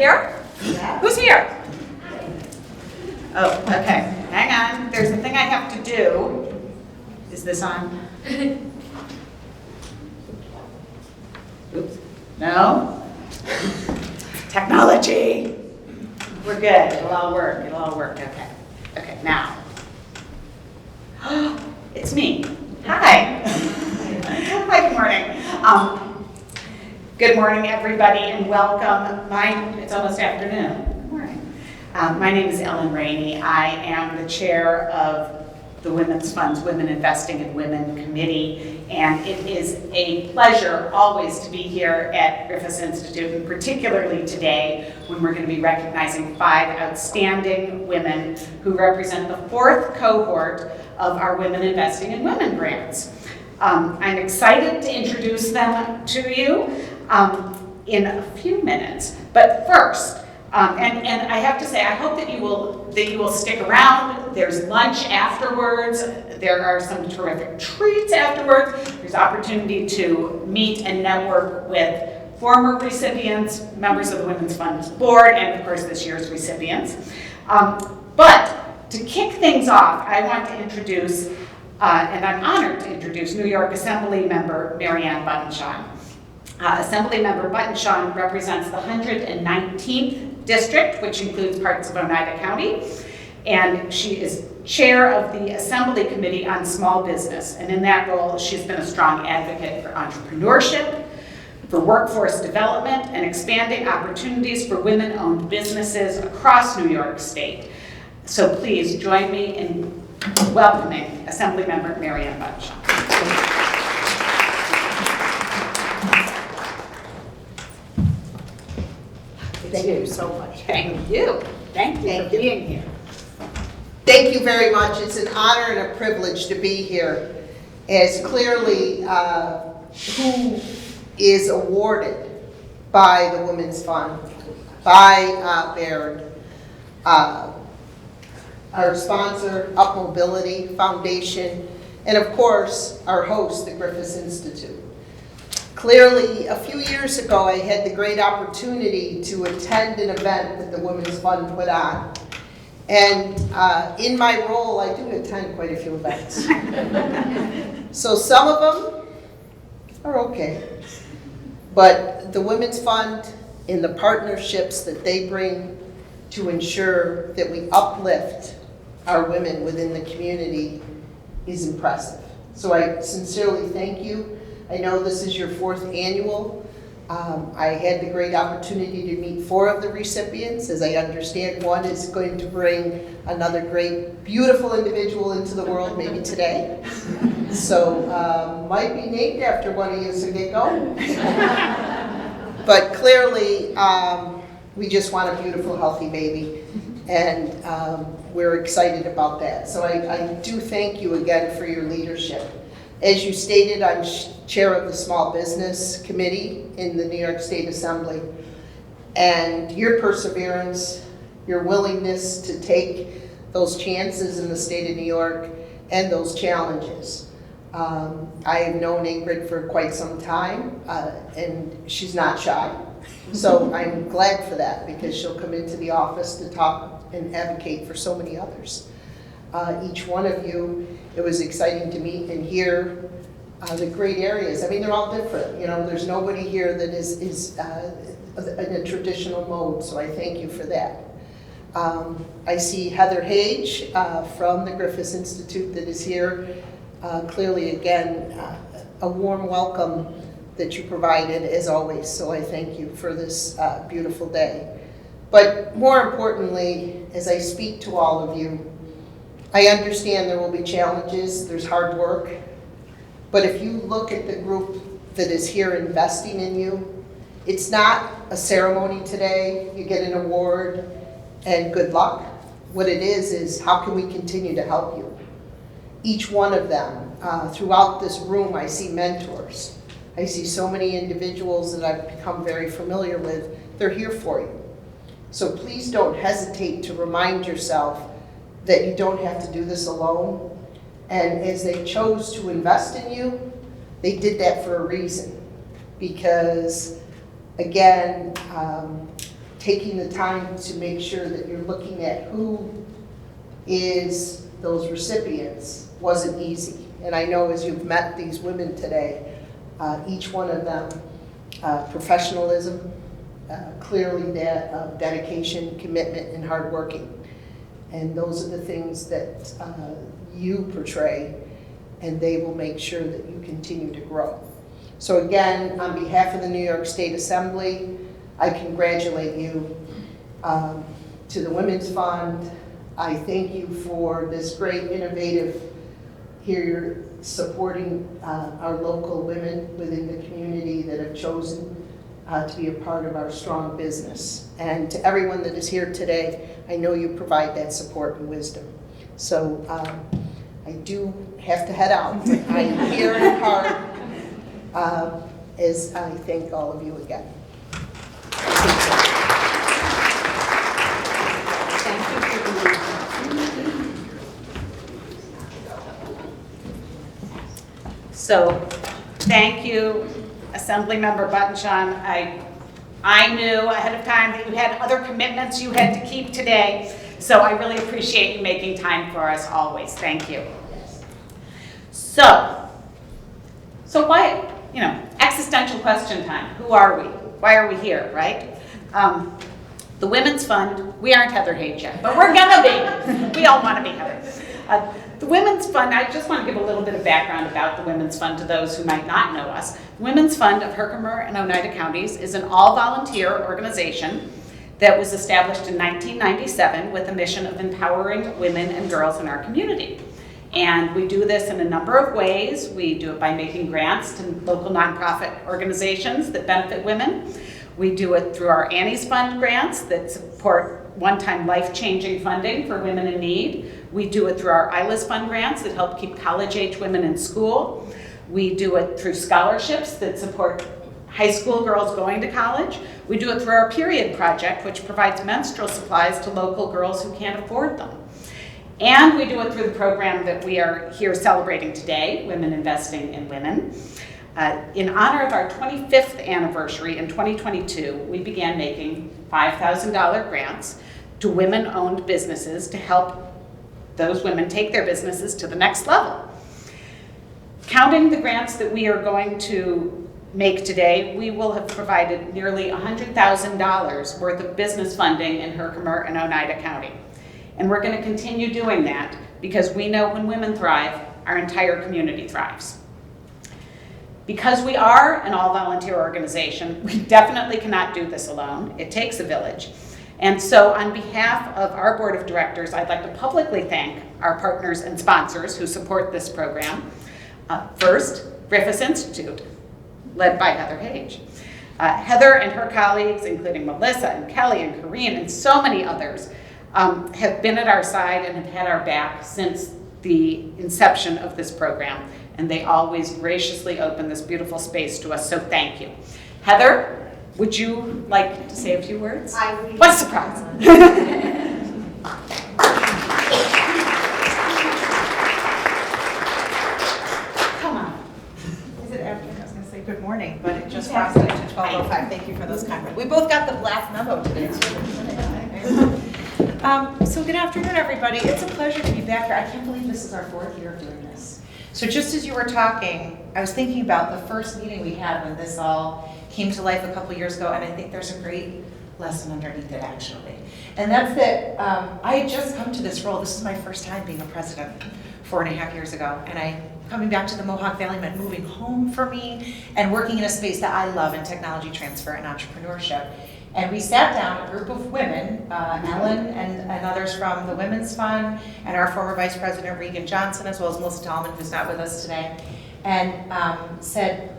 here? Yeah. Who's here? Oh, okay. Hang on. There's a thing I have to do. Is this on? Oops. No? Technology. We're good. It'll all work. It'll all work. Okay. Okay, now. It's me. Hi. Hi, good morning. Good morning, everybody, and welcome. It's almost afternoon. Good morning. My name is Ellen Rainey. I am the chair of the Women's Fund's Women Investing in Women Committee, and it is a pleasure always to be here at Griffiss Institute, and particularly today when we're going to be recognizing 5 outstanding women who represent the 4th cohort of our Women Investing in Women grants. I'm excited to introduce them to you in a few minutes, but first, and I have to say, I hope that you will stick around. There's lunch afterwards. There are some terrific treats afterwards. There's opportunity to meet and network with former recipients, members of the Women's Fund's board, and of course this year's recipients. But to kick things off, I want to introduce, and I'm honored to introduce, New York Assembly Member Marianne Buttonshaw. Assembly Member Buttonshaw represents the 119th District, which includes parts of Oneida County, and she is chair of the Assembly Committee on Small Business, and in that role, she's been a strong advocate for entrepreneurship, for workforce development, and expanding opportunities for women-owned businesses across New York State. So please join me in welcoming Assembly Member Marianne Buttonshaw. Thank you so much. Thank you. Thank you for being here. Thank you very much. It's an honor and a privilege to be here, as clearly who is awarded by the Women's Fund, by Baird, our sponsor, Up Mobility Foundation, and of course, our host, the Griffiss Institute. Clearly, a few years ago, I had the great opportunity to attend an event that the Women's Fund put on. And in my role, I do attend quite a few events. So some of them are okay. But the Women's Fund and the partnerships that they bring to ensure that we uplift our women within the community is impressive. So I sincerely thank you. I know this is your 4th annual. I had the great opportunity to meet 4 of the recipients. As I understand, one is going to bring another great, beautiful individual into the world, maybe today. So might be named after one of you, so get going. But clearly, we just want a beautiful, healthy baby. And we're excited about that. So I do thank you again for your leadership. As you stated, I'm chair of the Small Business Committee in the New York State Assembly. And your perseverance, your willingness to take those chances in the state of New York and those challenges. I have known Ingrid for quite some time, and she's not shy. So I'm glad for that, because she'll come into the office to talk and advocate for so many others. Each one of you, it was exciting to meet and hear the great areas. I mean, they're all different. You know, there's nobody here that is in a traditional mode, so I thank you for that. I see Heather Hage from the Griffiss Institute that is here. Clearly, again, a warm welcome that you provided, as always, so I thank you for this beautiful day. But more importantly, as I speak to all of you, I understand there will be challenges, there's hard work, but if you look at the group that is here investing in you, it's not a ceremony today, you get an award, and good luck. What it is how can we continue to help you? Each one of them, throughout this room, I see mentors. I see so many individuals that I've become very familiar with. They're here for you. So please don't hesitate to remind yourself that you don't have to do this alone. And as they chose to invest in you, they did that for a reason. Because, again, taking the time to make sure that you're looking at who is those recipients wasn't easy. And I know as you've met these women today, each one of them, professionalism, clearly that of dedication, commitment, and hard working. And those are the things that you portray, and they will make sure that you continue to grow. So again, on behalf of the New York State Assembly, I congratulate you to the Women's Fund. I thank you for this great innovative, here you're supporting our local women within the community that have chosen to be a part of our strong business. And to everyone that is here today, I know you provide that support and wisdom. So I do have to head out, but I'm here in part as I thank all of you again. So, thank you, Assemblymember Buttonshon. I knew ahead of time that you had other commitments you had to keep today, so I really appreciate you making time for us always. Thank you. So why, existential question time. Who are we? Why are we here, right? The Women's Fund, we aren't Heather Hage yet, but we're gonna be. We all wanna be Heather. The Women's Fund, I just want to give a little bit of background about the Women's Fund to those who might not know us. The Women's Fund of Herkimer and Oneida Counties is an all-volunteer organization that was established in 1997 with a mission of empowering women and girls in our community. And we do this in a number of ways. We do it by making grants to local nonprofit organizations that benefit women. We do it through our Annie's Fund grants that support one-time life-changing funding for women in need. We do it through our Isla's Fund grants that help keep college-age women in school. We do it through scholarships that support high school girls going to college. We do it through our Period Project, which provides menstrual supplies to local girls who can't afford them. And we do it through the program that we are here celebrating today, Women Investing in Women. In honor of our 25th anniversary in 2022, we began making $5,000 grants to women-owned businesses to help those women take their businesses to the next level. Counting the grants that we are going to make today, we will have provided nearly $100,000 worth of business funding in Herkimer and Oneida County. And we're going to continue doing that because we know when women thrive, our entire community thrives. Because we are an all-volunteer organization, we definitely cannot do this alone. It takes a village. And so on behalf of our board of directors, I'd like to publicly thank our partners and sponsors who support this program. First, Griffiss Institute, led by Heather Hage. Heather and her colleagues, including Melissa and Kelly and Corrine and so many others, have been at our side and have had our back since the inception of this program. And they always graciously open this beautiful space to us, so thank you. Heather, would you like to say a few words? I would. What a surprise. Come on. Is it after? I was going to say good morning, but it just crossed into 12:05. Thank you for those kind words. We both got the black memo today. So good afternoon, everybody. It's a pleasure to be back here. I can't believe this is our 4th year of doing this. So just as you were talking, I was thinking about the first meeting we had when this all came to life a couple years ago, and I think there's a great lesson underneath it, actually. And that's that I had just come to this role. This is my first time being a president 4.5 years ago, and I'm coming back to the Mohawk Valley meant moving home for me and working in a space that I love in technology transfer and entrepreneurship. And we sat down, a group of women, Ellen and others from the Women's Fund, and our former Vice President Regan Johnson, as well as Melissa Tallman, who's not with us today, and said,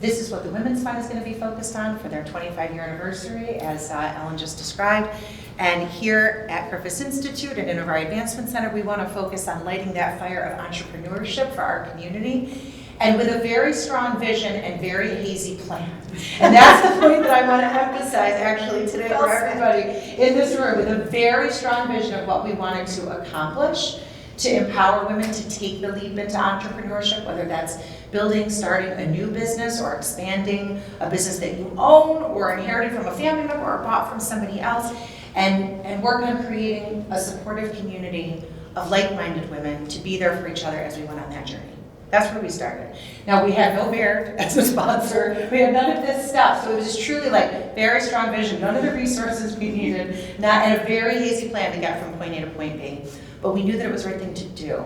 this is what the Women's Fund is going to be focused on for their 25-year anniversary, as Ellen just described. And here at Griffiss Institute and in our Advancement Center, we want to focus on lighting that fire of entrepreneurship for our community, and with a very strong vision and very hazy plan. And that's the point that I want to emphasize actually today for everybody in this room, with a very strong vision of what we wanted to accomplish to empower women to take the leap into entrepreneurship, whether that's building, starting a new business, or expanding a business that you own or inherited from a family member or bought from somebody else, and work on creating a supportive community of like-minded women to be there for each other as we went on that journey. That's where we started. Now, we had no Baird as a sponsor. We had none of this stuff. So it was truly like very strong vision, none of the resources we needed, and a very hazy plan to get from point A to point B. But we knew that it was the right thing to do.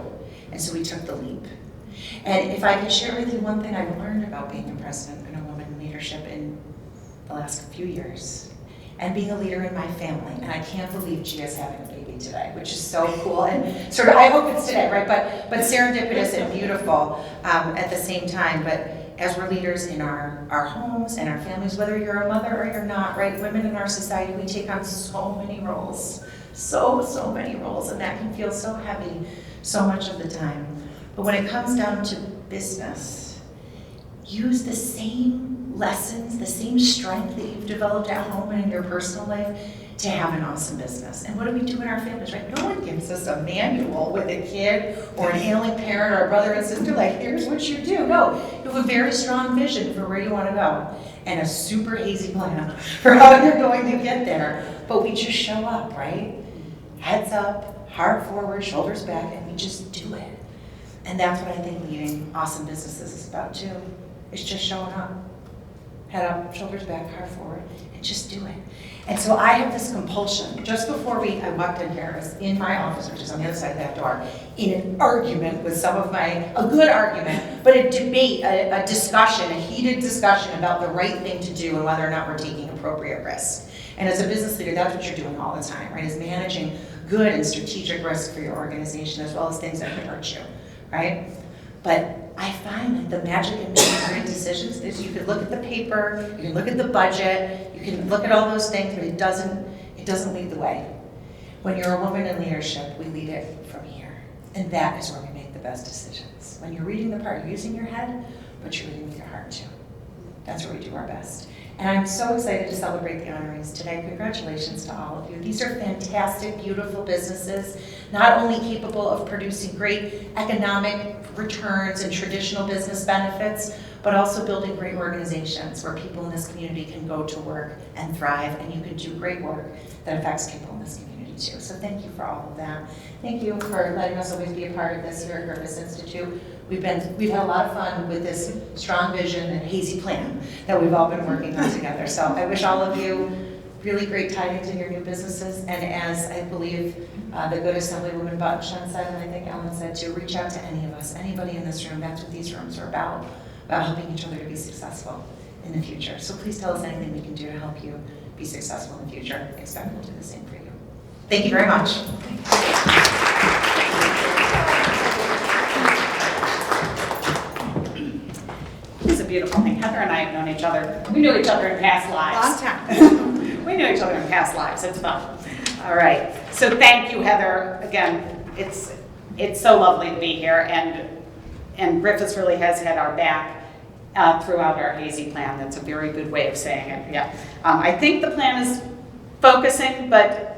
And so we took the leap. And if I could share with you one thing I've learned about being a president and a woman in leadership in the last few years, and being a leader in my family, and I can't believe Gia's having a baby today, which is so cool, and sort of, I hope it's today, right, but serendipitous and beautiful at the same time. But as we're leaders in our homes and our families, whether you're a mother or you're not, right, women in our society, we take on so many roles, so many roles, and that can feel so heavy so much of the time. But when it comes down to business, use the same lessons, the same strength that you've developed at home and in your personal life to have an awesome business. And what do we do in our families, right? No one gives us a manual with a kid or an ailing parent or a brother and sister, like, here's what you do. No, you have a very strong vision for where you want to go and a super hazy plan for how you're going to get there. But we just show up, right? Heads up, heart forward, shoulders back, and we just do it. And that's what I think leading awesome businesses is about too. It's just showing up. Head up, shoulders back, heart forward, and just do it. And so I have this compulsion. Just before I walked in here, I was in my office, which is on the other side of that door, in an argument with a good argument, but a debate, a discussion, a heated discussion about the right thing to do and whether or not we're taking appropriate risks. And as a business leader, that's what you're doing all the time, right? Is managing good and strategic risk for your organization as well as things that could hurt you, right? But I find that the magic in making great decisions is you can look at the paper, you can look at the budget, you can look at all those things, but it doesn't lead the way. When you're a woman in leadership, we lead it from here. And that is where we make the best decisions. When you're reading the part, you're using your head, but you're reading with your heart too. That's where we do our best. And I'm so excited to celebrate the honorees today. Congratulations to all of you. These are fantastic, beautiful businesses, not only capable of producing great economic returns and traditional business benefits, but also building great organizations where people in this community can go to work and thrive, and you can do great work that affects people in this community too. So thank you for all of that. Thank you for letting us always be a part of this here at Griffiss Institute. We've had a lot of fun with this strong vision and hazy plan that we've all been working on together. So I wish all of you really great tidings in your new businesses. And as I believe the good Assemblywoman Button said, and I think Ellen said too, reach out to any of us, anybody in this room. That's what these rooms are about helping each other to be successful in the future. So please tell us anything we can do to help you be successful in the future. Expect we'll do the same for you. Thank you very much. It's a beautiful thing. Heather and I have known each other. We knew each other in past lives. Long time. We knew each other in past lives. It's fun. All right. So thank you, Heather. Again, it's so lovely to be here, and Griffiss really has had our back throughout our hazy plan. That's a very good way of saying it. Yeah. I think the plan is focusing, but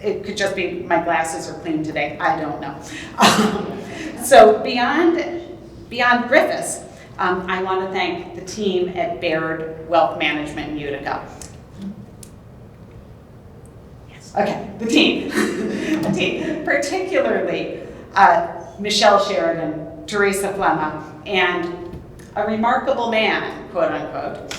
it could just be my glasses are clean today. I don't know. So beyond Griffiss, I want to thank the team at Baird Wealth Management in Utica. Yes. Okay, the team, particularly Michelle Sheridan, Teresa Flemma, and a remarkable man, quote unquote,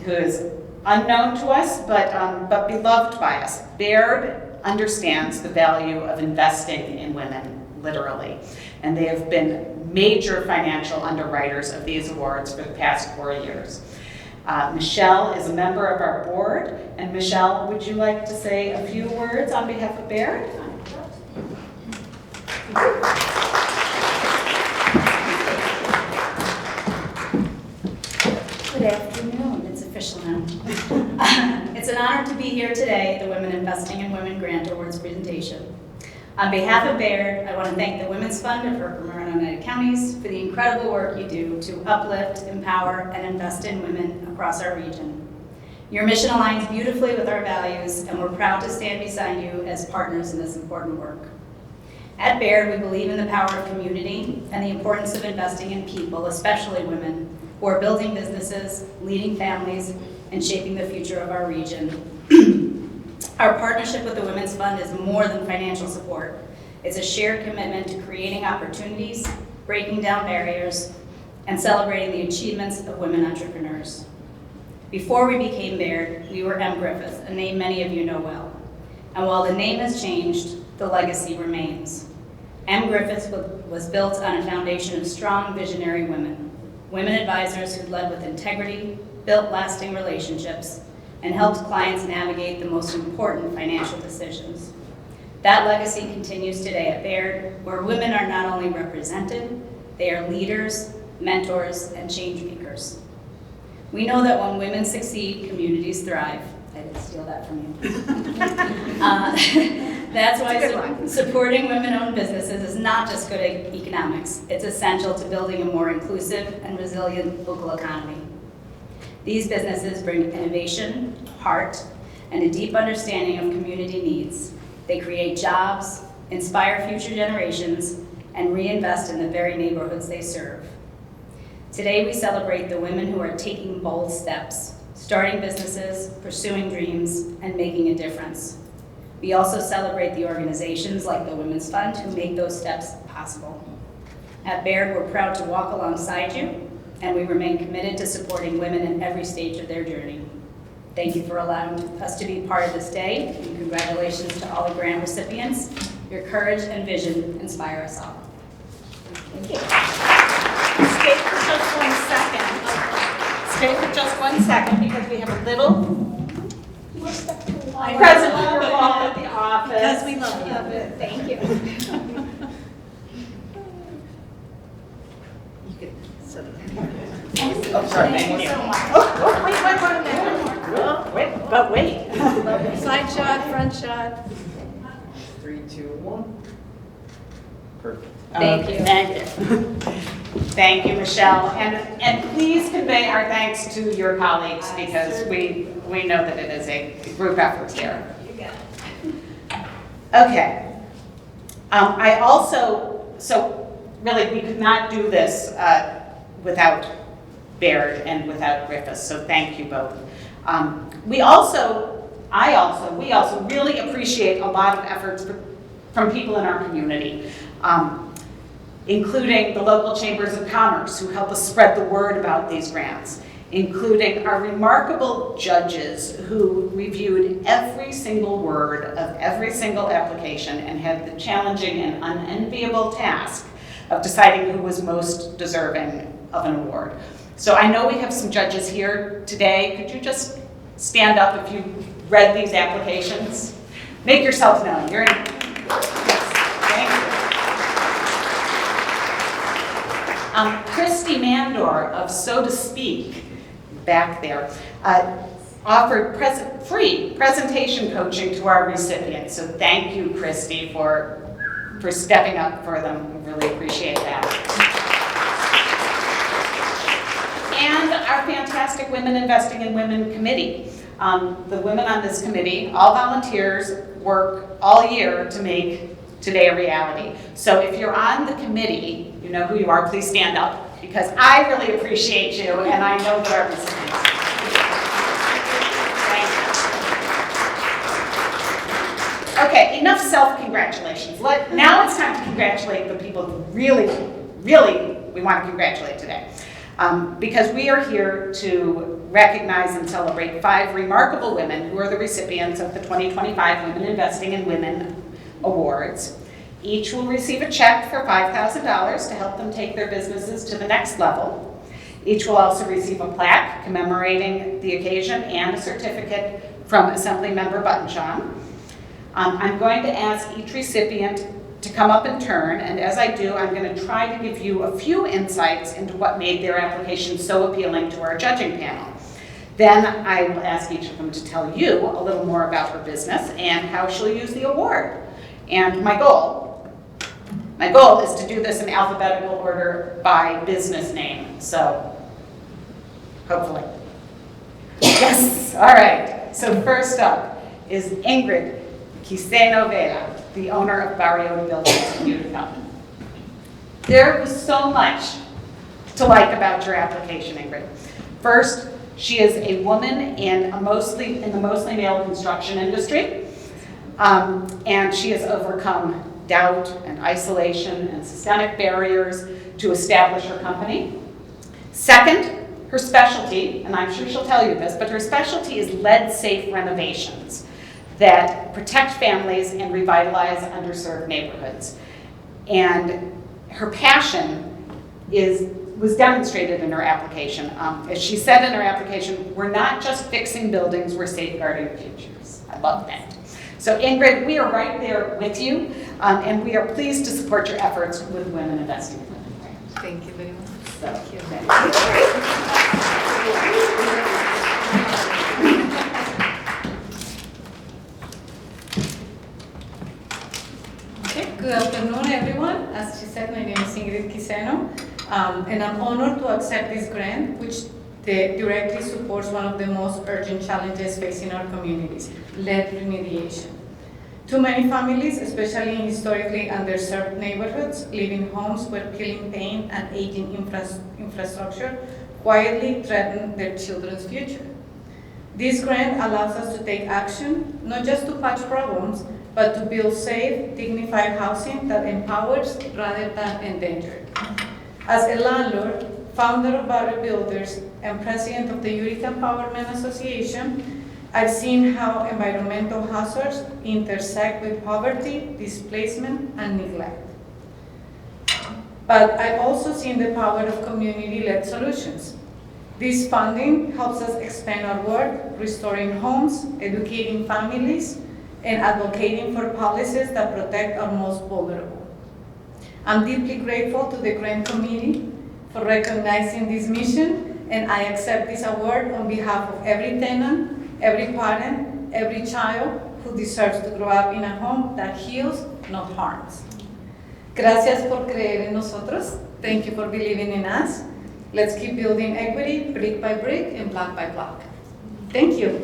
who is unknown to us, but beloved by us. Baird understands the value of investing in women, literally, and they have been major financial underwriters of these awards for the past 4 years. Michelle is a member of our board, and Michelle, would you like to say a few words on behalf of Baird? Good afternoon, it's official now. It's an honor to be here today at the Women Investing in Women Grant Awards presentation. On behalf of Baird, I want to thank the Women's Fund of Herkimer and Oneida Counties for the incredible work you do to uplift, empower, and invest in women across our region. Your mission aligns beautifully with our values, and we're proud to stand beside you as partners in this important work. At Baird, we believe in the power of community and the importance of investing in people, especially women, who are building businesses, leading families, and shaping the future of our region. Our partnership with the Women's Fund is more than financial support. It's a shared commitment to creating opportunities, breaking down barriers, and celebrating the achievements of women entrepreneurs. Before we became Baird, we were M. Griffiss, a name many of you know well. And while the name has changed, the legacy remains. M. Griffiss was built on a foundation of strong, visionary women. Women advisors who led with integrity, built lasting relationships, and helped clients navigate the most important financial decisions. That legacy continues today at Baird, where women are not only represented, they are leaders, mentors, and change makers. We know that when women succeed, communities thrive. I didn't steal that from you. That's why supporting women-owned businesses is not just good economics. It's essential to building a more inclusive and resilient local economy. These businesses bring innovation, heart, and a deep understanding of community needs. They create jobs, inspire future generations, and reinvest in the very neighborhoods they serve. Today, we celebrate the women who are taking bold steps, starting businesses, pursuing dreams, and making a difference. We also celebrate the organizations like the Women's Fund who make those steps possible. At Baird, we're proud to walk alongside you, and we remain committed to supporting women in every stage of their journey. Thank you for allowing us to be part of this day, and congratulations to all the grant recipients. Your courage and vision inspire us all. Thank you. Stay for just 1 second. Stay for just 1 second because we have a little present for you all at the office. Because we love you. Thank you. You could sit it. Oh, sorry, thank you. Oh, wait. Side shot, front shot. 3, 2, 1. Perfect. Thank you. Thank you. Thank you, Michelle. And please convey our thanks to your colleagues because we know that it is a group effort here. You got it. Okay. So really we could not do this without Baird and without Griffiss, so thank you both. We also really appreciate a lot of efforts from people in our community, including the local chambers of commerce who help us spread the word about these grants, including our remarkable judges who reviewed every single word of every single application and had the challenging and unenviable task of deciding who was most deserving of an award. So I know we have some judges here today. Could you just stand up if you read these applications? Make yourself known. You're in. Yes, thank you. Christy Mandor of So to Speak, back there, offered free presentation coaching to our recipients. So thank you, Christy, for stepping up for them. We really appreciate that. And our fantastic Women Investing in Women Committee. The women on this committee, all volunteers, work all year to make today a reality. So if you're on the committee, you know who you are, please stand up, because I really appreciate you, and I know that our recipients. Thank you. Okay, enough self-congratulations. Now it's time to congratulate the people who really we want to congratulate today. Because we are here to recognize and celebrate 5 remarkable women who are the recipients of the 2025 Women Investing in Women Awards. Each will receive a check for $5,000 to help them take their businesses to the next level. Each will also receive a plaque commemorating the occasion and a certificate from Assemblymember Buttonshaw. I'm going to ask each recipient to come up in turn, and as I do, I'm going to try to give you a few insights into what made their application so appealing to our judging panel. Then I will ask each of them to tell you a little more about her business and how she'll use the award. And my goal is to do this in alphabetical order by business name, so hopefully. Yes, all right. So first up is Ingrid Quiceno-Vela. the owner of Barrio Builders in Utica. There was so much to like about your application, Ingrid. First, she is a woman in the mostly male construction industry, and she has overcome doubt and isolation and systemic barriers to establish her company. Second, her specialty, and I'm sure she'll tell you this, but her specialty is lead-safe renovations that protect families and revitalize underserved neighborhoods. And her passion was demonstrated in her application. As she said in her application, we're not just fixing buildings, we're safeguarding futures. I love that. So Ingrid, we are right there with you, and we are pleased to support your efforts with Women Investing in Women. Thank you very much. Thank you. Okay, good afternoon, everyone. As she said, my name is Ingrid Quiceno, and I'm honored to accept this grant, which directly supports one of the most urgent challenges facing our communities, lead remediation. Too many families, especially in historically underserved neighborhoods, live in homes where killing pain and aging infrastructure quietly threaten their children's future. This grant allows us to take action, not just to patch problems, but to build safe, dignified housing that empowers rather than endangers. As a landlord, founder of Barrio Builders, and president of the Youth Empowerment Association, I've seen how environmental hazards intersect with poverty, displacement, and neglect. But I've also seen the power of community-led solutions. This funding helps us expand our work, restoring homes, educating families, and advocating for policies that protect our most vulnerable. I'm deeply grateful to the Grant Committee for recognizing this mission, and I accept this award on behalf of every tenant, every parent, every child who deserves to grow up in a home that heals, not harms. Gracias por creer en nosotros. Thank you for believing in us. Let's keep building equity brick by brick and block by block. Thank you.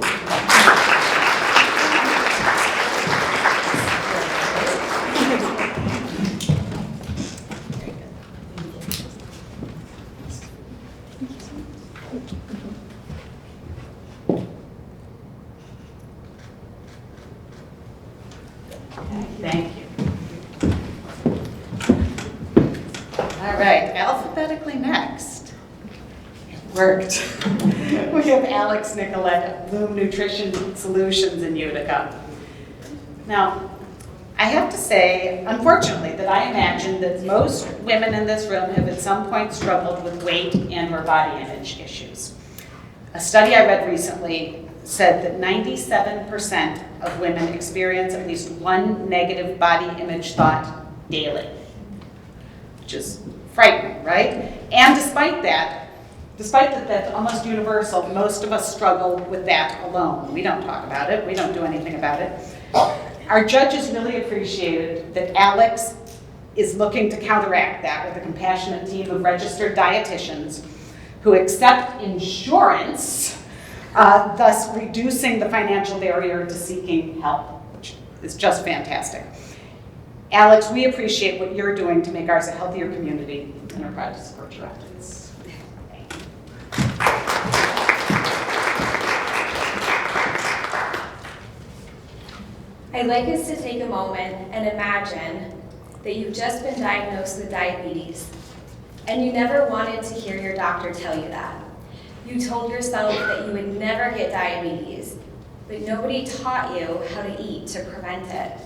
Thank you. All right, alphabetically next. It worked. We have Alex Nicolette of Bloom Nutrition Solutions in Utica. Now, I have to say, unfortunately, that I imagine that most women in this room have at some point struggled with weight and or body image issues. A study I read recently said that 97% of women experience at least one negative body image thought daily, which is frightening, right? And despite that that's almost universal, most of us struggle with that alone. We don't talk about it, we don't do anything about it. Our judges really appreciated that Alex is looking to counteract that with a compassionate team of registered dietitians who accept insurance, thus reducing the financial barrier to seeking help, which is just fantastic. Alex, we appreciate what you're doing to make ours a healthier community, and are proud to support your efforts. Thank you. I'd like us to take a moment and imagine that you've just been diagnosed with diabetes, and you never wanted to hear your doctor tell you that. You told yourself that you would never get diabetes, but nobody taught you how to eat to prevent it.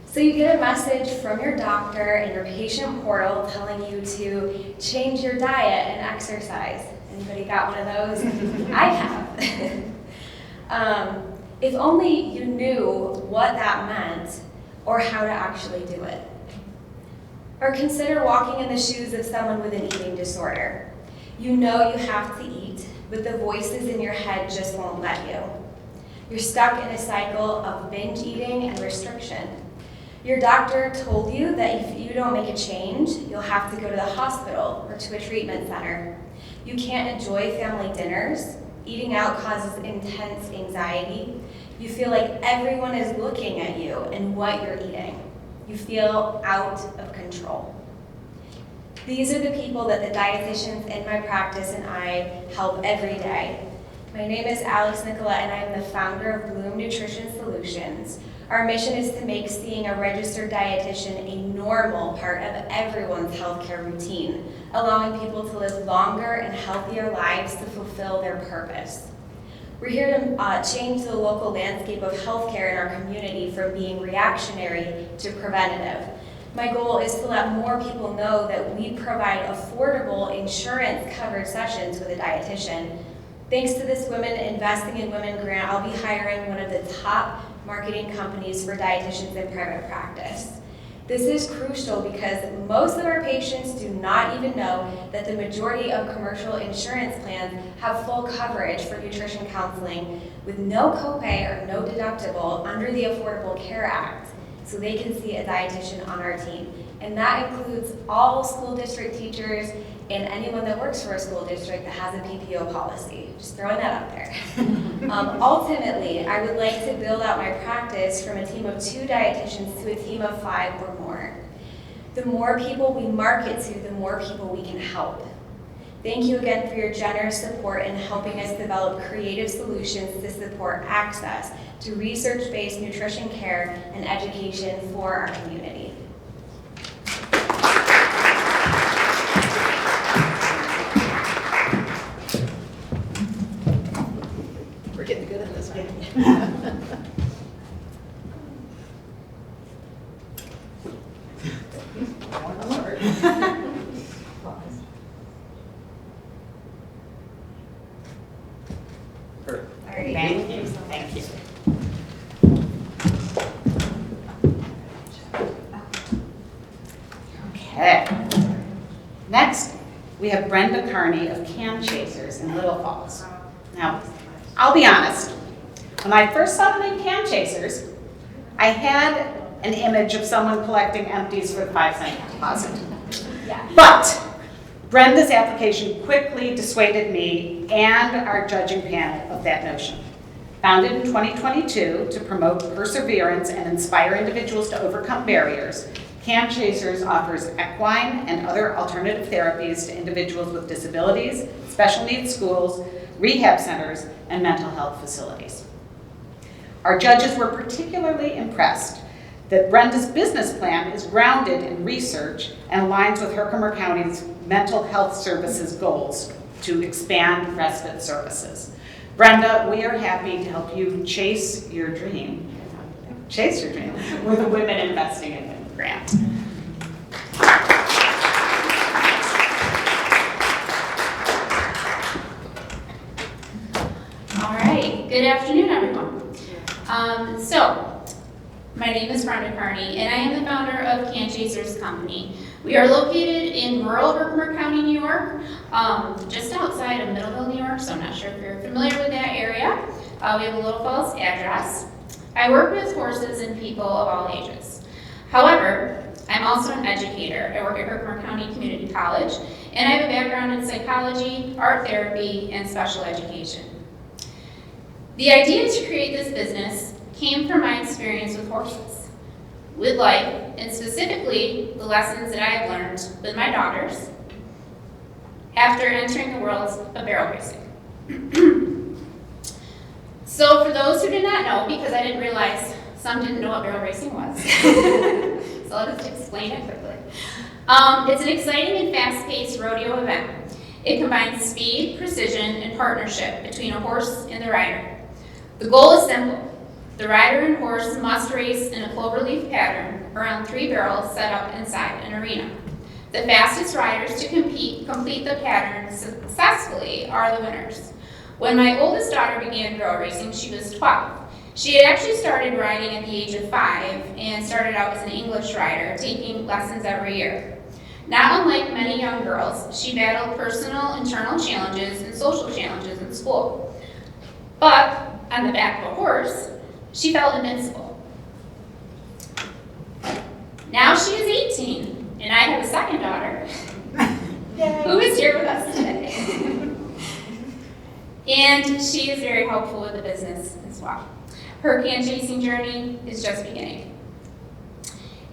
So you get a message from your doctor and your patient portal telling you to change your diet and exercise. Anybody got one of those? I have. If only you knew what that meant or how to actually do it. Or consider walking in the shoes of someone with an eating disorder. You know you have to eat, but the voices in your head just won't let you. You're stuck in a cycle of binge eating and restriction. Your doctor told you that if you don't make a change, you'll have to go to the hospital or to a treatment center. You can't enjoy family dinners. Eating out causes intense anxiety. You feel like everyone is looking at you and what you're eating. You feel out of control. These are the people that the dietitians in my practice and I help every day. My name is Nicolette, and I'm the founder of Bloom Nutrition Solutions. Our mission is to make seeing a registered dietitian a normal part of everyone's healthcare routine, allowing people to live longer and healthier lives to fulfill their purpose. We're here to change the local landscape of healthcare in our community from being reactionary to preventative. My goal is to let more people know that we provide affordable insurance-covered sessions with a dietitian. Thanks to this Women Investing in Women grant, I'll be hiring one of the top marketing companies for dietitians in private practice. This is crucial because most of our patients do not even know that the majority of commercial insurance plans have full coverage for nutrition counseling with no copay or no deductible under the Affordable Care Act, so they can see a dietitian on our team. And that includes all school district teachers and anyone that works for a school district that has a PPO policy. Just throwing that out there. Ultimately, I would like to build out my practice from a team of 2 dietitians to a team of 5 or more. The more people we market to, the more people we can help. Thank you again for your generous support in helping us develop creative solutions to support access to research-based nutrition care and education for our community. We're getting good at this one. Thank you. Thank you. Okay. Next, we have Brenda Carney of Can Chasers in Little Falls. Now, I'll be honest. When I first saw the name Can Chasers, I had an image of someone collecting empties for the 5-cent deposit. Yeah. But Brenda's application quickly dissuaded me and our judging panel of that notion. Founded in 2022 to promote perseverance and inspire individuals to overcome barriers, Can Chasers offers equine and other alternative therapies to individuals with disabilities, special needs schools, rehab centers, and mental health facilities. Our judges were particularly impressed that Brenda's business plan is grounded in research and aligns with Herkimer County's mental health services goals to expand respite services. Brenda, we are happy to help you chase your dream with the Women Investing in Women grant. All right, good afternoon, everyone. My name is Brenda Carney, and I am the founder of Can Chasers Company. We are located in rural Herkimer County, New York, just outside of Middleville, New York, so I'm not sure if you're familiar with that area. We have a Little Falls address. I work with horses and people of all ages. However, I'm also an educator. I work at Herkimer County Community College, and I have a background in psychology, art therapy, and special education. The idea to create this business came from my experience with horses, with life, and specifically the lessons that I have learned with my daughters after entering the world of barrel racing. So for those who did not know, because I didn't realize some didn't know what barrel racing was, so I'll just explain it quickly. It's an exciting and fast-paced rodeo event. It combines speed, precision, and partnership between a horse and the rider. The goal is simple. The rider and horse must race in a cloverleaf pattern around 3 barrels set up inside an arena. The fastest riders to complete the pattern successfully are the winners. When my oldest daughter began barrel racing, she was 12. She had actually started riding at the age of 5 and started out as an English rider, taking lessons every year. Not unlike many young girls, she battled personal internal challenges and social challenges in school. But on the back of a horse, she felt invincible. Now she is 18, and I have a second daughter who is here with us today. And she is very helpful with the business as well. her can chasing journey is just beginning.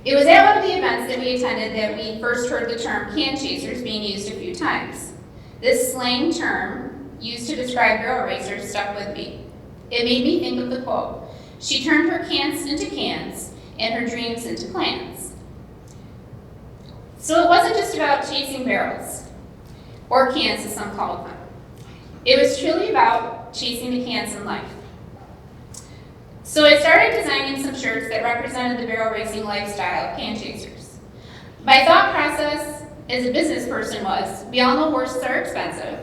It was at one of the events that we attended that we first heard the term can chasers being used a few times. This slang term, used to describe barrel racers, stuck with me. It made me think of the quote, "She turned her cans into cans and her dreams into plans." So it wasn't just about chasing barrels, or cans as some called them. It was truly about chasing the cans in life. So I started designing some shirts that represented the barrel racing lifestyle of can chasers. My thought process as a business person was, we all know horses are expensive.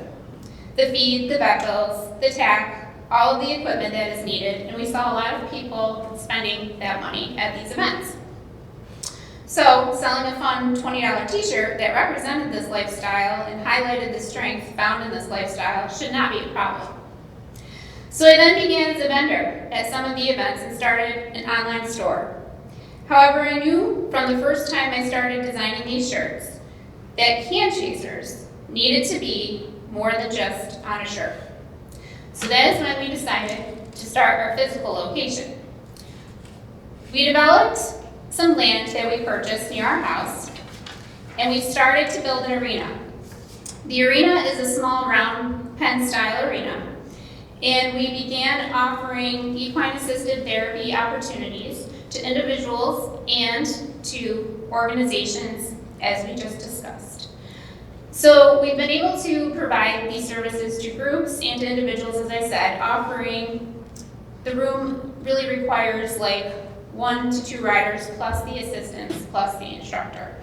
The feed, the vet bills, the tack, all of the equipment that is needed, and we saw a lot of people spending that money at these events. So selling a fun $20 t-shirt that represented this lifestyle and highlighted the strength found in this lifestyle should not be a problem. So I then began as a vendor at some of the events and started an online store. However, I knew from the first time I started designing these shirts that can chasers needed to be more than just on a shirt. So that is when we decided to start our physical location. We developed some land that we purchased near our house, and we started to build an arena. The arena is a small round pen-style arena, and we began offering equine-assisted therapy opportunities to individuals and to organizations, as we just discussed. So we've been able to provide these services to groups and to individuals, as I said, offering, the room really requires like 1 to 2 riders plus the assistants plus the instructor.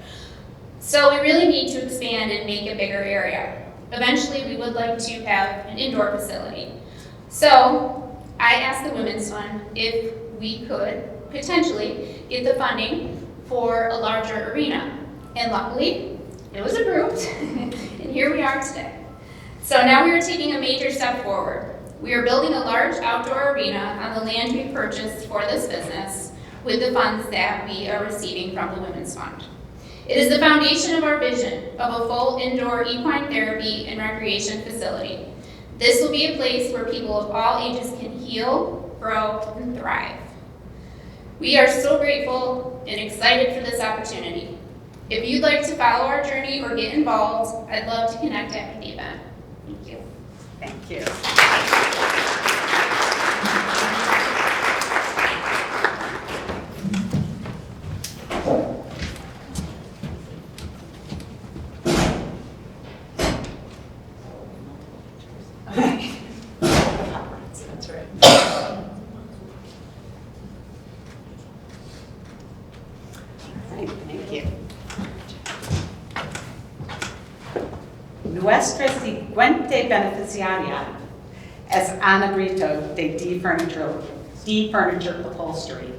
So we really need to expand and make a bigger area. Eventually we would like to have an indoor facility. So I asked the Women's Fund if we could potentially get the funding for a larger arena. And luckily, it was approved, and here we are today. So now we are taking a major step forward. We are building a large outdoor arena on the land we purchased for this business with the funds that we are receiving from the Women's Fund. It is the foundation of our vision of a full indoor equine therapy and recreation facility. This will be a place where people of all ages can heal, grow, and thrive. We are so grateful and excited for this opportunity. If you'd like to follow our journey or get involved, I'd love to connect after the event. Thank you. Thank you. That's right. Thank you. Nuestra siguiente beneficiaria es Ana Brito de D Furniture Upholstery.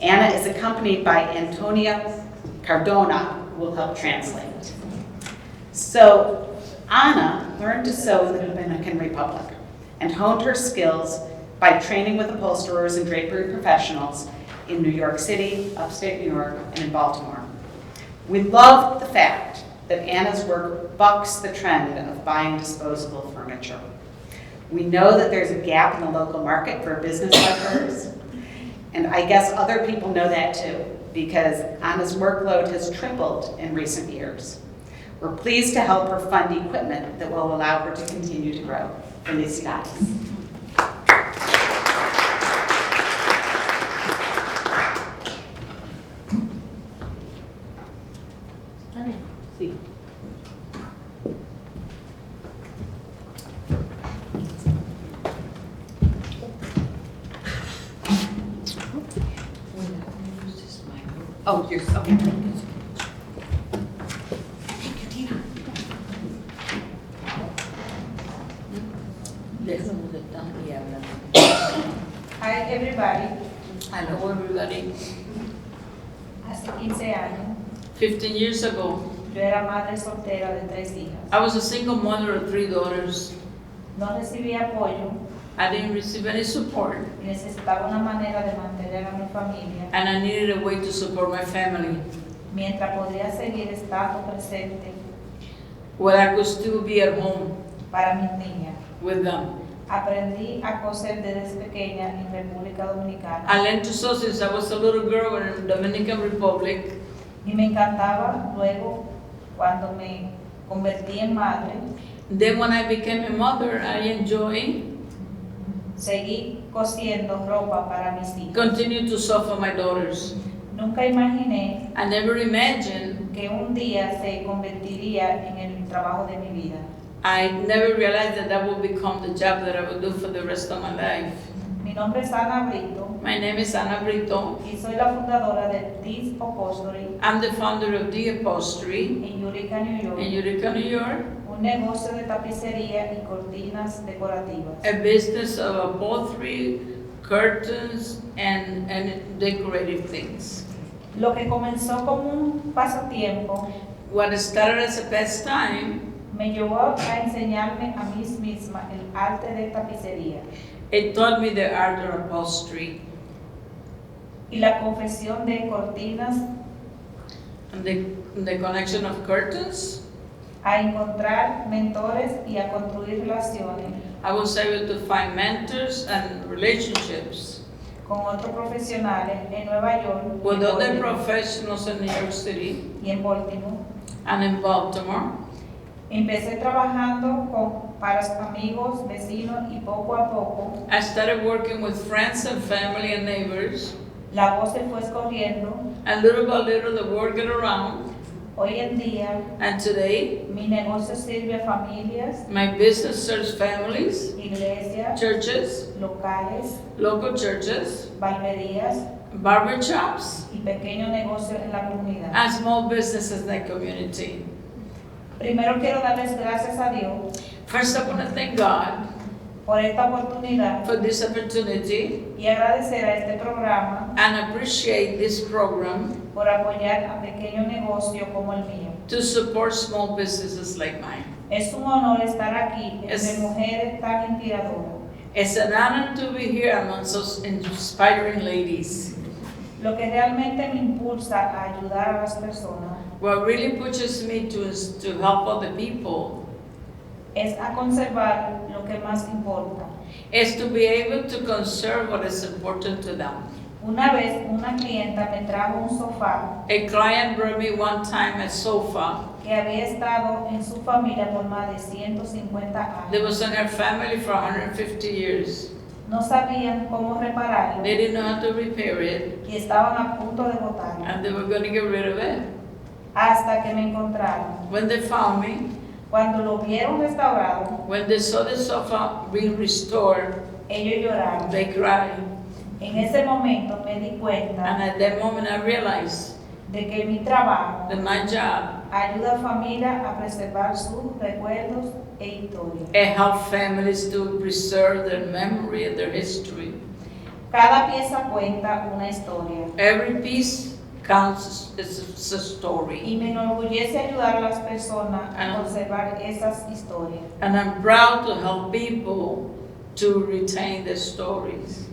Anna is accompanied by Antonia Cardona, who will help translate. So Anna learned to sew in the Dominican Republic and honed her skills by training with upholsterers and drapery professionals in New York City, upstate New York, and in Baltimore. We love the fact that Anna's work bucks the trend of buying disposable furniture. We know that there's a gap in the local market for a business like hers, and I guess other people know that too, because Anna's workload has tripled in recent years. We're pleased to help her fund equipment that will allow her to continue to grow. Felicidades. Oh, you're so. Thank you, Tina. Hi everybody, Hello, everybody. hace 15 años 15 years ago, yo era madre soltera de 3 hijas. I was a single mother of 3 daughters. No recibía apoyo I didn't receive any support, y necesitaba una manera de mantener a mi familia and I needed a way to support my family, mientras podría seguir estando presente where I could still be at home para mis niñas. with them. Aprendí a coser desde pequeña en República Dominicana I learned to sew since I was a little girl in the Dominican Republic. y me encantaba luego cuando me convertí en madre. Then when I became a mother, I enjoy Seguí cosiendo ropa para mis hijos. continue to sew for my daughters. Nunca imaginé I never imagined, que un día se convertiría en el trabajo de mi vida. I never realized that that would become the job that I would do for the rest of my life. Mi nombre es Ana Brito My name is Ana Brito. y soy la fundadora de This Upholstery I'm the founder of The Upholstery en Utica, New York, in Utica, New York, un negocio de tapicería y cortinas decorativas. a business of upholstery, curtains, and decorative things. Lo que comenzó como un pasatiempo What started as a pastime, me llevó a enseñarme a mí misma el arte de tapicería it taught me the art of upholstery y la confección de cortinas, and the connection of curtains. a encontrar mentores y a construir relaciones I was able to find mentors and relationships con otros profesionales en Nueva York with other en Baltimore professionals in New York City y en Baltimore. and in Baltimore. Empecé trabajando para amigos, vecinos y poco a poco I started working with friends and family and neighbors, la voz se fue escorriendo. and little by little the word got around. Hoy en día And today, mi negocio sirve a familias, my business serves families, iglesias, churches, locales, local churches, barberías barber shops, y pequeños negocios en la comunidad. and small businesses in the community. Primero quiero darles gracias a Dios First, I want to thank God por esta oportunidad for this opportunity y agradecer a este programa and appreciate this program por apoyar a pequeños negocios como el mío. to support small businesses like mine. Es un honor estar aquí entre Es- mujeres tan inspiradoras. It's an honor to be here among such inspiring ladies. Lo que realmente me impulsa a ayudar a las personas What really pushes me to help other people es a conservar lo que más importa. is to be able to conserve what is important to them. Una vez una clienta me trajo un sofá A client brought me one time a sofa que había estado en su familia por más de 150 that años. was in her family for 150 years. No sabían cómo repararlo They didn't know how to repair it, y estaban a punto de botarlo. and they were going to get rid of it. Hasta que me encontraron. When they found me, Cuando lo vieron restaurado, when they saw the sofa being restored, ellos lloraron. they cried. En ese momento me di And cuenta at that moment I realized de que mi trabajo that my job, ayuda a familias a preservar sus recuerdos e historia. it helped families to preserve their memory and their history. Cada pieza cuenta una historia Every piece counts as a story. y me enorgullece ayudar a las personas a Ah. conservar esas historias. And I'm proud to help people to retain their stories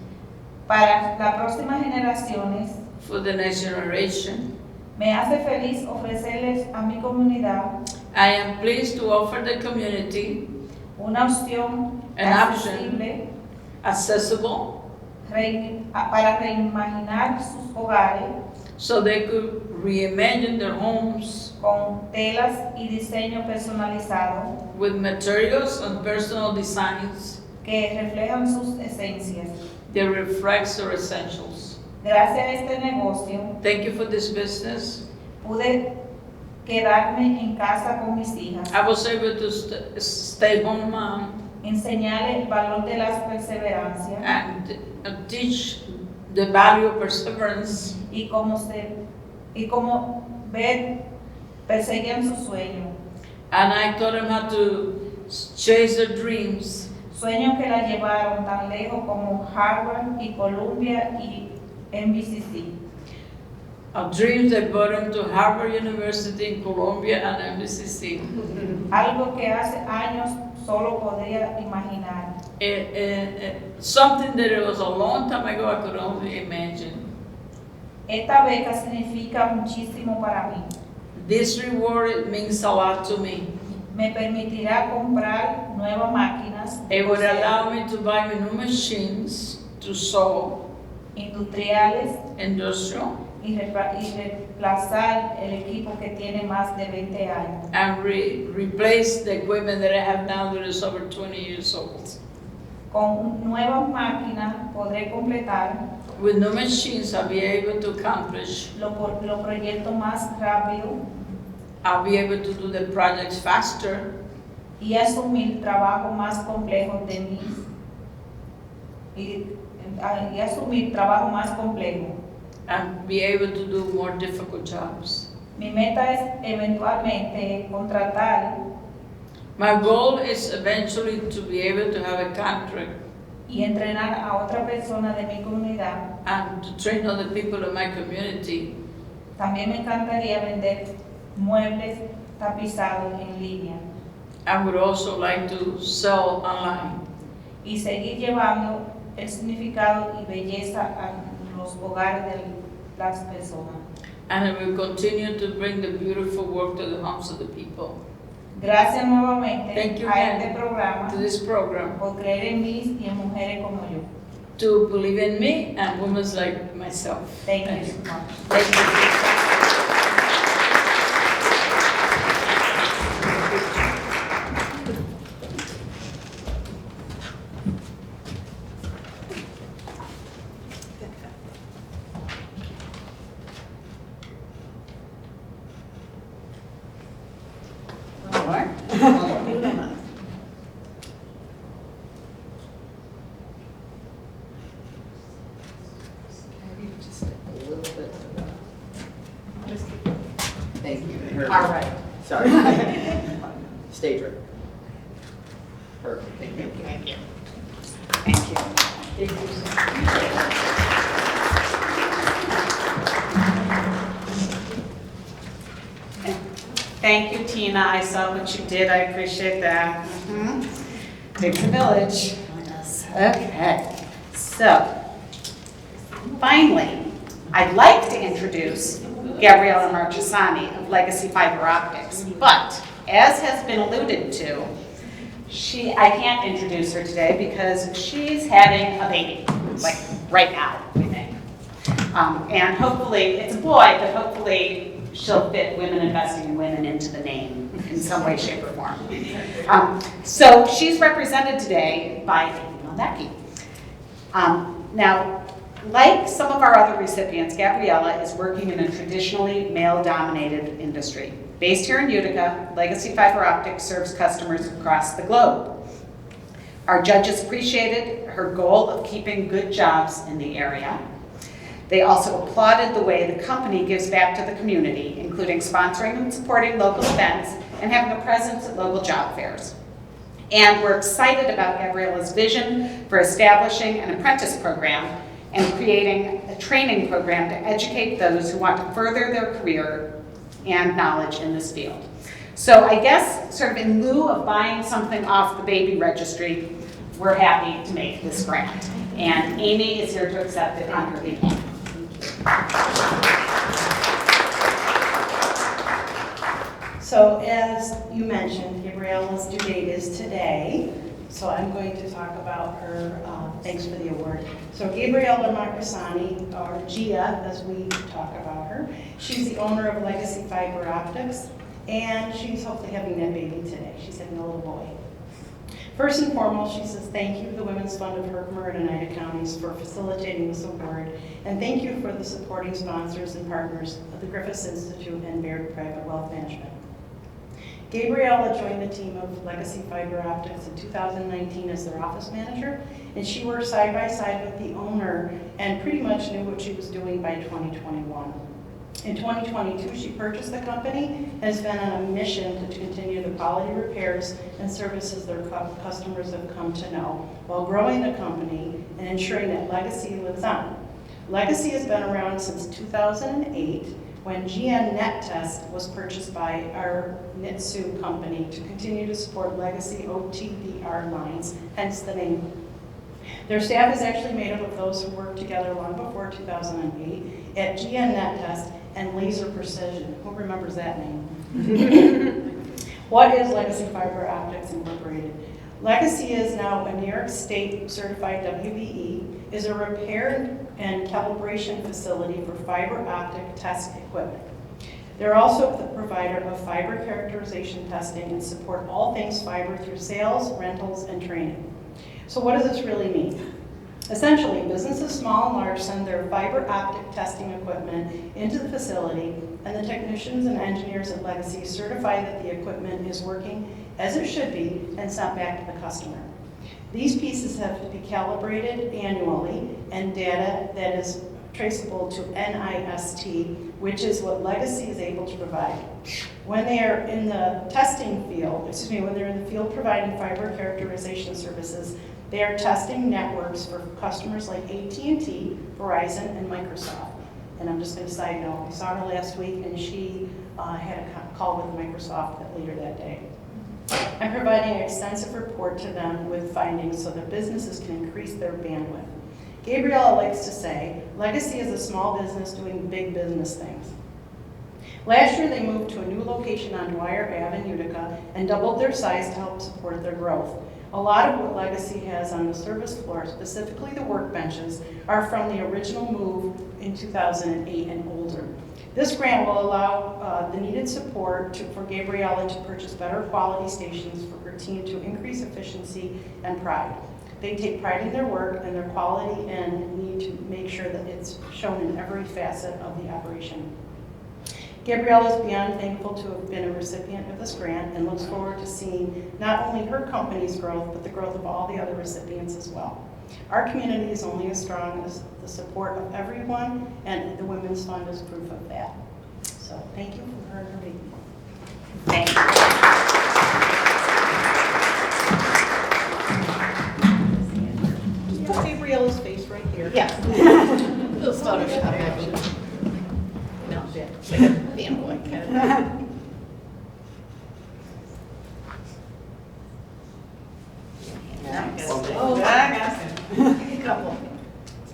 Para las próximas generaciones, for the next generation. me hace feliz ofrecerles a mi comunidad I am pleased to offer the community una opción An option. accesible accessible para reimaginar sus hogares so they could reimagine their homes con telas y diseño personalizado with materials and personal designs que reflejan sus esencias. that reflects their essentials. Gracias a este negocio Thank you for this business. pude quedarme en casa con mis hijas, I was able to stay home mom enseñarles el valor de la perseverancia and teach the value of perseverance y cómo perseguían sus sueños, and I taught them how to chase their dreams. sueños que la llevaron tan lejos como Harvard y Columbia y MBCC. Dreams that brought them to Harvard University in Columbia and MBCC. Algo que hace años solo podría imaginar. Something that it was a long time ago I could only imagine. Esta beca significa muchísimo para mí. This reward, it means a lot to me. Me permitirá comprar nuevas máquinas de It would coser allow me to buy new machines to sew, industriales industrial, y reemplazar el equipo que tiene más de 20 años. and replace the equipment that I have now that is over 20 years old. Con nuevas máquinas podré completar With new machines, I'll be able to accomplish, los proyectos más rápido I'll be able to do the projects faster y asumir trabajos más complejos de mis y asumir trabajo más complejo. and be able to do more difficult jobs. Mi meta es eventualmente contratar My goal is eventually to be able to have a contract y entrenar a otra persona de mi comunidad. and to train other people in my community. También me encantaría vender muebles tapizados en línea I would also like to sell online y seguir llevando el significado y belleza a los hogares de las personas. and I will continue to bring the beautiful work to the homes of the people. Gracias nuevamente Thank you a again este programa to this program, por creer en mí y en mujeres como yo. to believe in me and women like myself. Thank you so much. Thank you. Just a little bit. Thank you. All right. Sorry. Stage right. Perfect, thank you. Thank you. Thank you. Thank you, Tina. I saw what you did. I appreciate that. Takes a village. Okay. So, finally, I'd like to introduce Gabriella Marchesani of Legacy Fiber Optics. But, as has been alluded to, I can't introduce her today because she's having a baby, like right now, we think. And hopefully, it's a boy, but hopefully she'll fit women investing in women into the name in some way, shape, or form. So she's represented today by Becky. Now, like some of our other recipients, Gabriella is working in a traditionally male-dominated industry. Based here in Utica, Legacy Fiber Optics serves customers across the globe. Our judges appreciated her goal of keeping good jobs in the area. They also applauded the way the company gives back to the community, including sponsoring and supporting local events and having a presence at local job fairs. And we're excited about Gabriella's vision for establishing an apprentice program and creating a training program to educate those who want to further their career and knowledge in this field. So I guess sort of in lieu of buying something off the baby registry, we're happy to make this grant. And Amy is here to accept it on her behalf. So as you mentioned, Gabriella's due date is today, so I'm going to talk about her, thanks for the award. So Gabriella Marchesani, or Gia as we talk about her, she's the owner of Legacy Fiber Optics, and she's hopefully having that baby today. She's having a little boy. First and foremost, she says thank you to the Women's Fund of Herkimer and Oneida Counties for facilitating this award, and thank you for the supporting sponsors and partners of the Griffiss Institute and Baird Private Wealth Management. Gabriella joined the team of Legacy Fiber Optics in 2019 as their office manager, and she worked side by side with the owner and pretty much knew what she was doing by 2021. In 2022, she purchased the company and has been on a mission to continue the quality repairs and services their customers have come to know, while growing the company and ensuring that Legacy lives on. Legacy has been around since 2008, when GN NetTest was purchased by our Nitsu company to continue to support Legacy OTDR lines, hence the name. Their staff is actually made up of those who worked together long before 2008 at GN NetTest and Laser Precision. Who remembers that name? What is Legacy Fiber Optics Incorporated? Legacy is now a New York State certified WBE, is a repair and calibration facility for fiber optic test equipment. They're also the provider of fiber characterization testing and support all things fiber through sales, rentals, and training. So what does this really mean? Essentially, businesses small and large send their fiber optic testing equipment into the facility, and the technicians and engineers at Legacy certify that the equipment is working as it should be and sent back to the customer. These pieces have to be calibrated annually, and data that is traceable to NIST, which is what Legacy is able to provide. When they are in the testing field, when they're in the field providing fiber characterization services, they are testing networks for customers like AT&T, Verizon, and Microsoft. And I'm just going to side note, we saw her last week, and she had a call with Microsoft later that day. I'm providing an extensive report to them with findings so that businesses can increase their bandwidth. Gabriella likes to say, Legacy is a small business doing big business things. Last year, they moved to a new location on Dwyer Ave in Utica and doubled their size to help support their growth. A lot of what Legacy has on the service floor, specifically the workbenches, are from the original move in 2008 and older. This grant will allow the needed support for Gabriella to purchase better quality stations for her team to increase efficiency and pride. They take pride in their work and their quality and need to make sure that it's shown in every facet of the operation. Gabrielle is beyond thankful to have been a recipient of this grant and looks forward to seeing not only her company's growth, but the growth of all the other recipients as well. Our community is only as strong as the support of everyone, and the Women's Fund is proof of that. So thank you for her and her baby. Thank you. Put Gabriella's face right here. Yes. Little Photoshop action. No, yeah, like a fanboy kind of. Oh, A couple.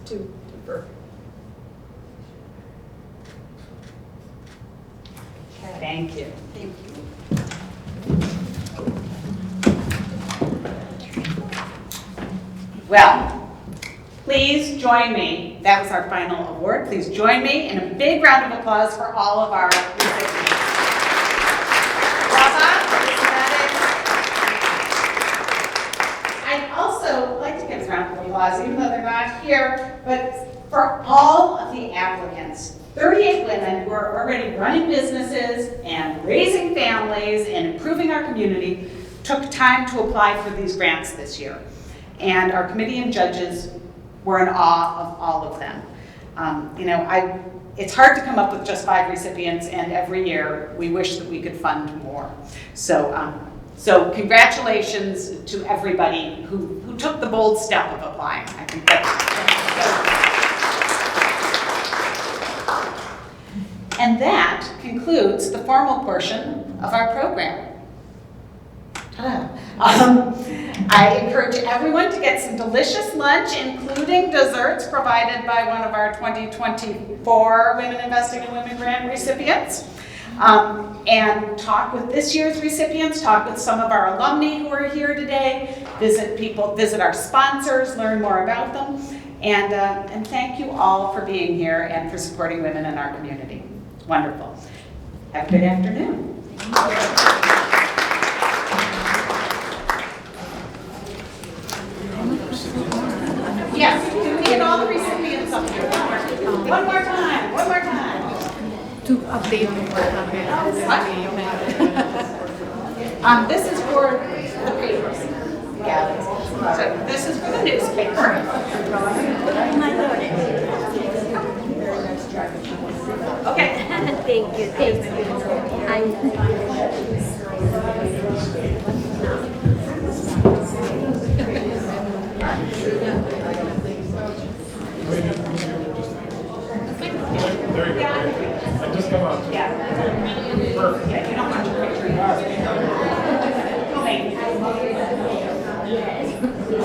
Two. thank you. Thank you. Well, please join me. That was our final award. Please join me in a big round of applause for all of our recipients. I'd also like to give a round of applause, even though they're not here, but for all of the applicants. 38 women who are already running businesses and raising families and improving our community took time to apply for these grants this year. And our committee and judges were in awe of all of them. It's hard to come up with just 5 recipients, and every year we wish that we could fund more. So congratulations to everybody who took the bold step of applying. I think that's and that concludes the formal portion of our program. Ta-da. I encourage everyone to get some delicious lunch, including desserts provided by one of our 2024 Women Investing in Women Grant recipients. And talk with this year's recipients, talk with some of our alumni who are here today, visit our sponsors, learn more about them, and thank you all for being here and for supporting women in our community. Wonderful. Have a good afternoon. Yes, can we get all the recipients up here? One more time. To update This is for the papers. Yeah. So this is for the newspaper. Okay. Thank you. There you go. I just come out. Yeah. Perfect. Yeah, you don't want your picture.